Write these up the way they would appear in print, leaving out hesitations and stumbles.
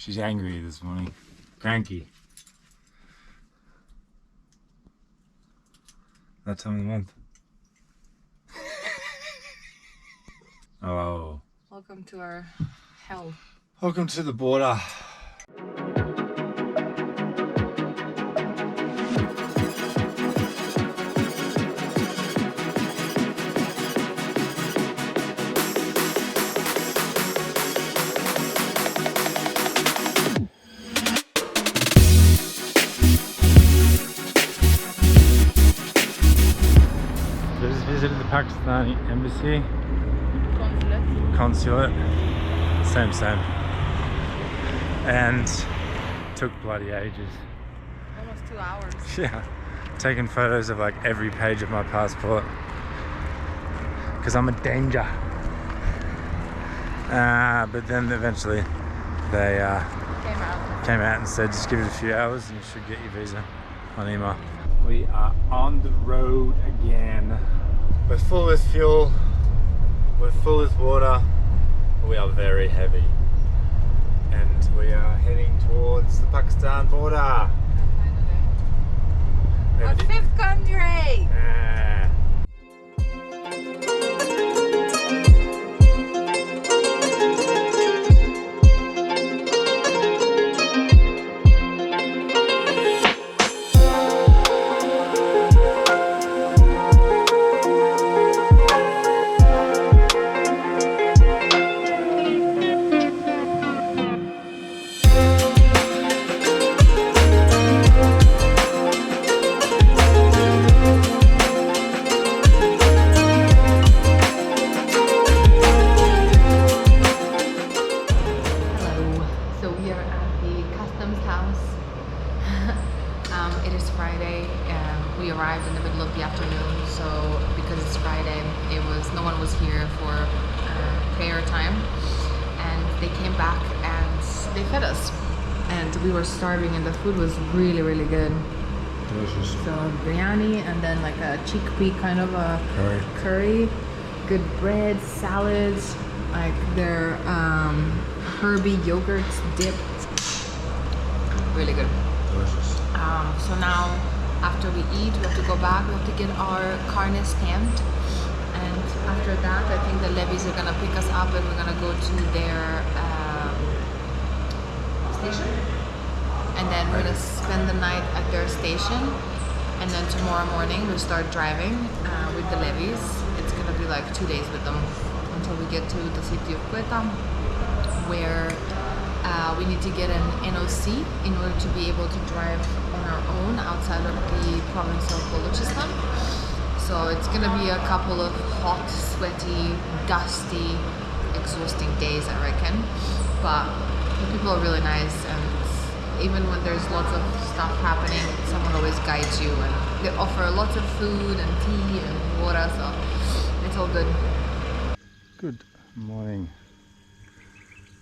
She's angry this morning. Cranky. That time of the month. Oh. Welcome to our hell. Welcome to the border. Just visited the Pakistani embassy. Consulate. Same. And took bloody ages. Almost 2 hours. Yeah. Taking photos of like every page of my passport. Because I'm a danger. But then eventually they came out and said just give it a few hours and you should get your visa on email. We are on the road again. We're full with fuel, we're full with water, we are very heavy. And we are heading towards the Pakistan border. Our fifth country! It is Friday. We arrived in the middle of the afternoon, so because it's Friday, no one was here for prayer time, and they came back and they fed us, and we were starving, and the food was really good. Delicious. So biryani, and then like a chickpea kind of a curry, good bread, salads, like their herby yogurt dip, really good. Delicious. So now, after we eat, we have to go back. We have to get our carnet stamped, and after that, I think the Levies are gonna pick us up, and we're gonna go to their station, and then we're gonna spend the night at their station, and then tomorrow morning we start driving with the Levies. It's gonna be like 2 days with them until we get to the city of Quetta, where we need to get an NOC in order to be able to drive on our own outside of the province of Balochistan. So it's gonna be a couple of hot, sweaty, dusty, exhausting days, I reckon. But the people are really nice, and even when there's lots of stuff happening, someone always guides you, and they offer lots of food and tea and water, so it's all good. Good morning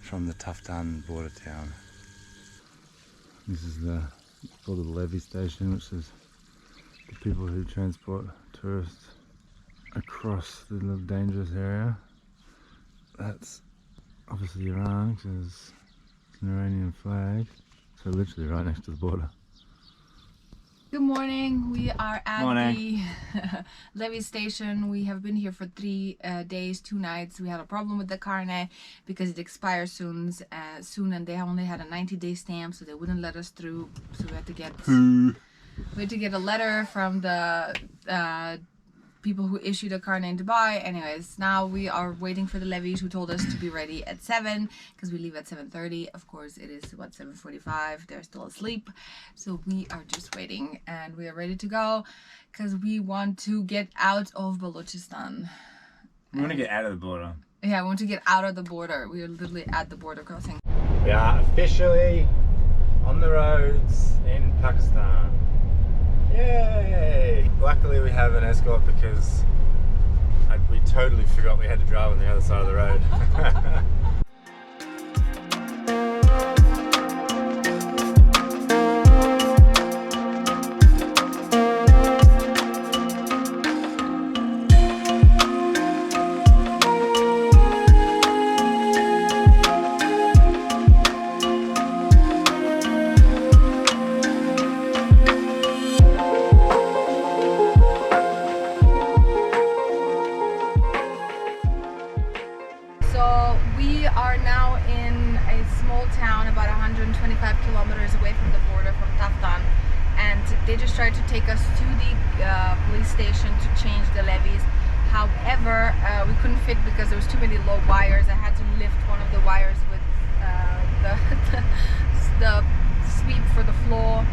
from the Taftan border town. This is called the Levy station, which is the people who transport tourists across the little dangerous area. That's obviously Iran because it's an Iranian flag, so literally right next to the border. Good morning. We are at the Levy station. We have been here for 3 days, 2 nights. We had a problem with the carnet because it expires soon, and they only had a 90-day stamp, so they wouldn't let us through. So we had to get a letter from the people who issued a carnet in Dubai. Anyways, now we are waiting for the Levies, who told us to be ready at 7 because we leave at 7:30. Of course, it is 7:45. They're still asleep, so we are just waiting, and we are ready to go because we want to get out of Balochistan. We want to get out of the border. Yeah, we want to get out of the border. We are literally at the border crossing. We are officially on the roads in Pakistan. Yay! Luckily we have an escort because we totally forgot we had to drive on the other side of the road. 125 kilometers away from the border from Taftan, and they just tried to take us to the police station to change the levies. However, we couldn't fit because there was too many low wires. I had to lift one of the wires with the sweep for the floor,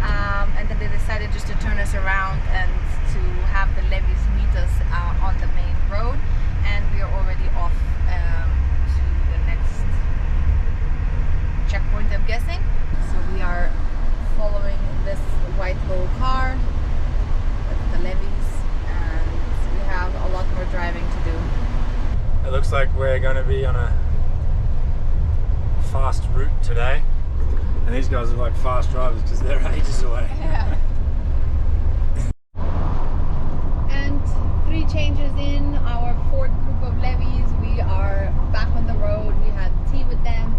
and then they decided just to turn us around and to have the levies meet us on the main road, and we are already off to the next checkpoint, I'm guessing. So we are following this white little car with the levies, and we have a lot more driving to do. It looks like we're going to be on a fast route today, and these guys are like fast drivers because they're ages away. Yeah. And 3 changes in our 4th group of levies. We are back on the road. We had tea with them,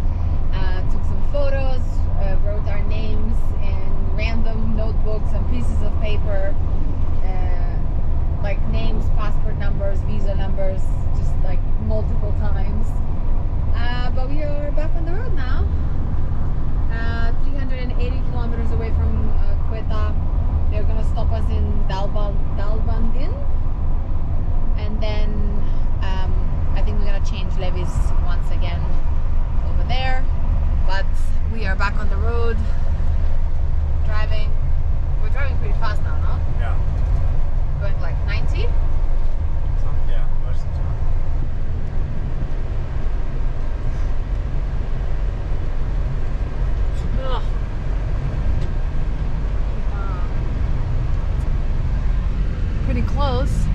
took some photos, wrote our names in random notebooks and pieces of paper, like names, passport numbers, visa numbers, just like multiple times. But we are back on the road now. 380 kilometers away from Quetta. They're gonna stop us in Dalbandin, and then I think we're gonna change levies once again over there. But we are back on the road, driving. We're driving pretty fast now, no? Yeah. Going like 90? Yeah, most of the time. Ugh. Pretty close.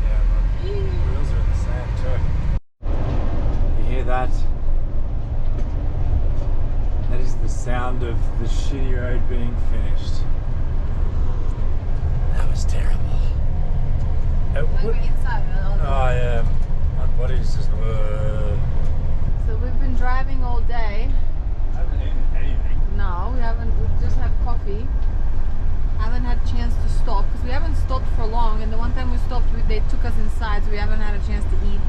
Yeah, but the wheels are in the sand too. You hear that? That is the sound of the shitty road being finished. That was terrible. Oh yeah, my body's just. So we've been driving all day. I haven't eaten anything. No, we haven't. We just had coffee. Haven't had a chance to stop because we haven't stopped for long. And the one time we stopped, they took us inside, so we haven't had a chance to eat.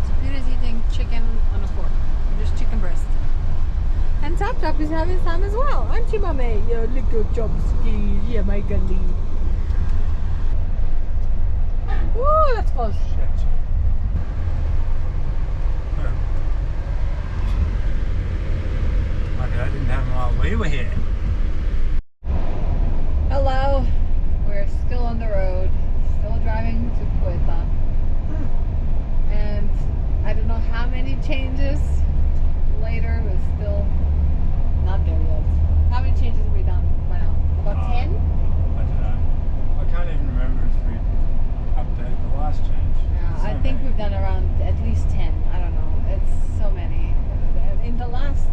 So Peter's eating chicken on a fork, just chicken breast. And Tap Tap is having some as well, aren't you, mommy? Your little chopsky, yeah, my gully. Ooh, that's close. Shit. Okay, I didn't have them while we were here. Hello, we're still on the road, still driving to Quetta, and I don't know how many changes later, we're still not there yet. How many changes have we done by now? About 10? I don't know. I can't even remember if we updated the last change. Yeah, So I think many. we've done around at least 10, I don't know, it's so many. In the last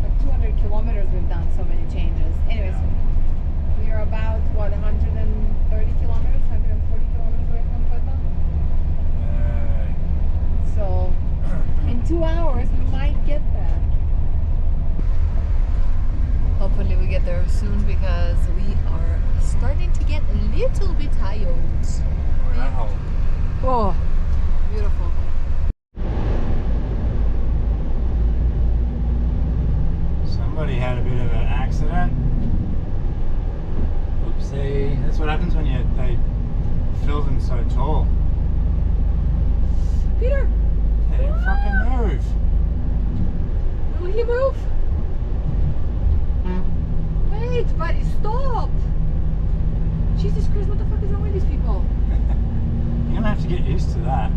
like 200 kilometers we've done so many changes. Anyways. Yeah. We are about, what, 130 kilometers, 140 kilometers away from Quetta? So, in 2 hours, we might get there. Hopefully we get there soon because we are starting to get a little bit tired. Wow. Oh, beautiful. Somebody had a bit of an accident. Oopsie. That's what happens when they fill them so tall. Peter! They didn't fucking move. Will he move? Wait, buddy, stop! Jesus Christ, what the fuck is wrong with these people? You're gonna have to get used to that.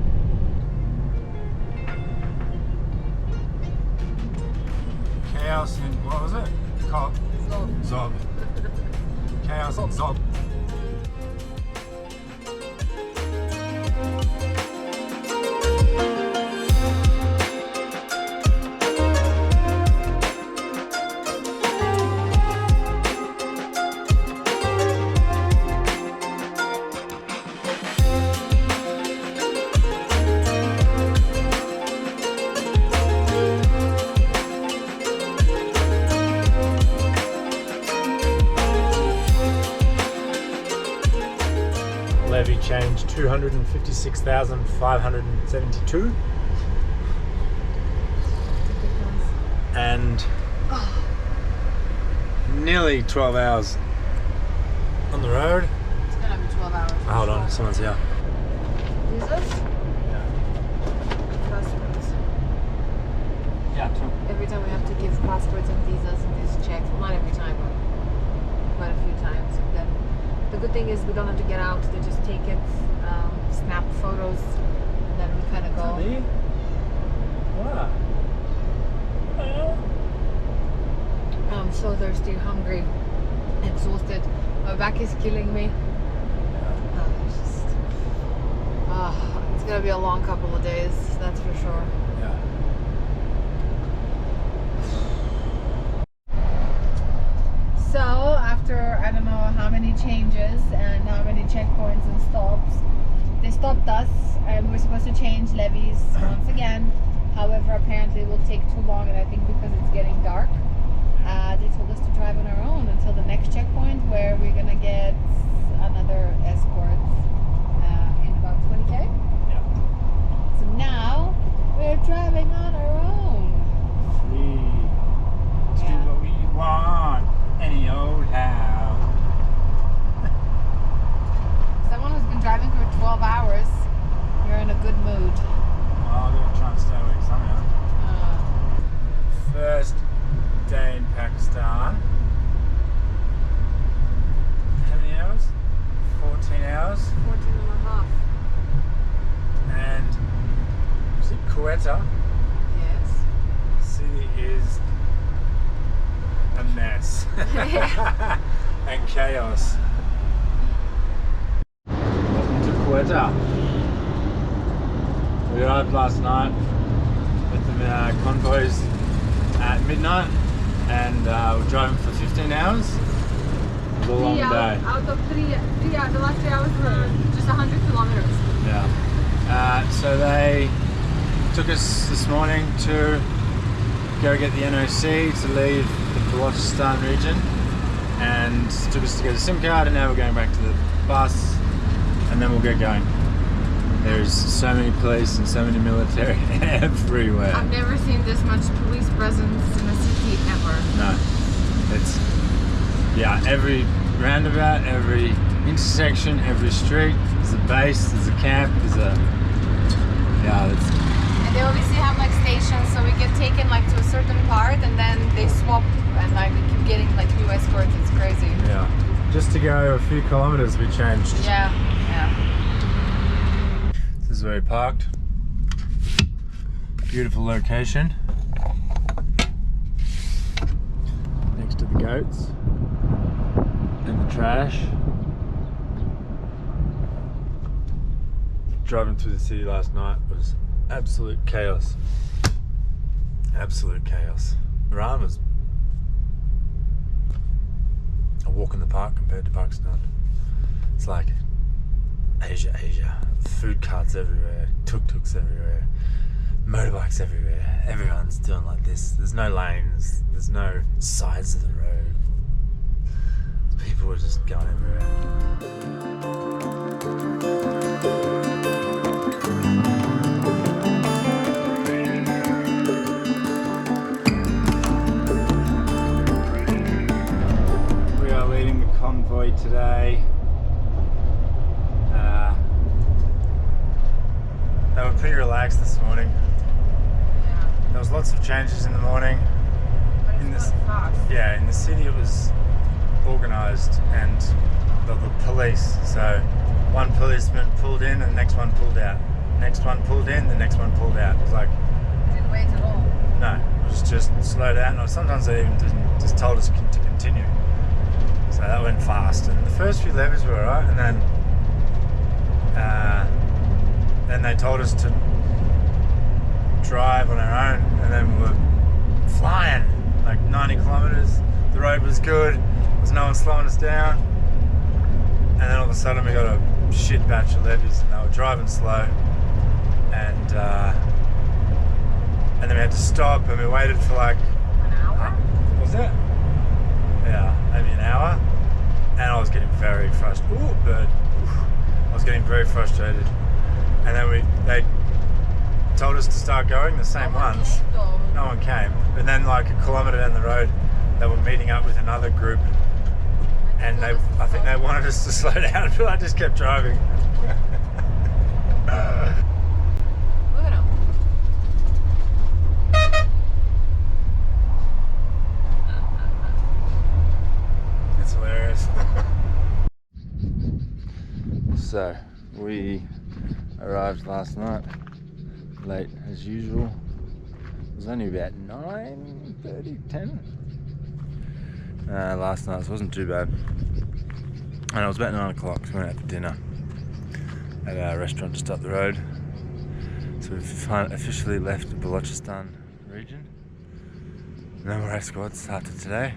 Chaos in, what was it? Zob. Chaos in Zob. Levy change 256,572, and nearly 12 hours on the road. It's gonna be 12 hours. Oh, hold on, someone's here. Visas? Yeah. Passports. Yeah, true. Every time we have to give passports and visas and these checks. Well, not every time, but quite a few times. And then the good thing is we don't have to get out. They just take it, snap photos, and then we kind of go. Wow. I'm so thirsty, hungry, exhausted. My back is killing me. It's gonna be a long couple of days, that's for sure. Yeah. So after I don't know how many changes and how many checkpoints and stops, they stopped us and we're supposed to change levies once again. However, apparently it will take too long, and I think because it's getting dark, they told us to drive on our own until the next checkpoint, where we're gonna get another escort in about 20k. Yeah. So now we're driving on our own. Free to do what we want, any old how. Someone who's been driving for 12 hours, you're in a good mood. I'm gonna try and stay awake somehow. First day in Pakistan. How many hours? 14 hours. 14 and a half. And is it Quetta? Yes. The city is a mess. And chaos. Welcome to Quetta. We arrived last night with the convoys at midnight, and we're driving for 15 hours. It was a long day. Out of three, the last 3 hours were just 100 kilometers. Yeah. So they took us this morning to go get the NOC to leave the Balochistan region, and took us to get a SIM card, and now we're going back to the bus, and then we'll get going. There's so many police and so many military everywhere. I've never seen this much police presence in a city ever. No, it's, yeah, every roundabout, every intersection, every street, there's a base, there's a camp, there's a, yeah, that's... And they obviously have like stations, so we get taken like to a certain part, and then they swap, and like we keep getting like new escorts. It's crazy. Yeah, just to go a few kilometers we changed. Yeah, yeah. This is where we parked. Beautiful location. Next to the goats and the trash. Driving through the city last night was absolute chaos. Absolute chaos. Iran was a walk in the park compared to Pakistan. It's like Asia. Food carts everywhere, tuk-tuks everywhere, motorbikes everywhere. Everyone's doing like this. There's no lanes, there's no sides of the road. People were just going everywhere. We are leading the convoy today. They were pretty relaxed this morning. Yeah. There was lots of changes in the morning. But it's going fast. Yeah, in the city it was organised, and the police. So one policeman pulled in and the next one pulled out. Next one pulled in, the next one pulled out. It was like, Didn't wait at all. no, it was just slow down. Or sometimes they even just told us to continue. So that went fast. And the first few levies were alright, and then they told us to drive on our own, and then we were flying like 90 kilometers. The road was good, there was no one slowing us down, and then all of a sudden we got a shit batch of levies, and they were driving slow, and then we had to stop, and we waited for like An hour? was it? Yeah, maybe an hour, and I was getting very frustrated. Ooh, bird. Oof. I was getting very frustrated, and then they told us to start going, the same ones. No one came. And then like a kilometre down the road, they were meeting up with another group, and I think they wanted us to slow down, but I just kept driving. Look at him. It's hilarious. So, we arrived last night, late as usual. It was only about 9:30, 10. Last night, so it wasn't too bad. And it was about 9 o'clock, so we went out for dinner at a restaurant just up the road. So we've officially left the Balochistan region. No more escorts after today.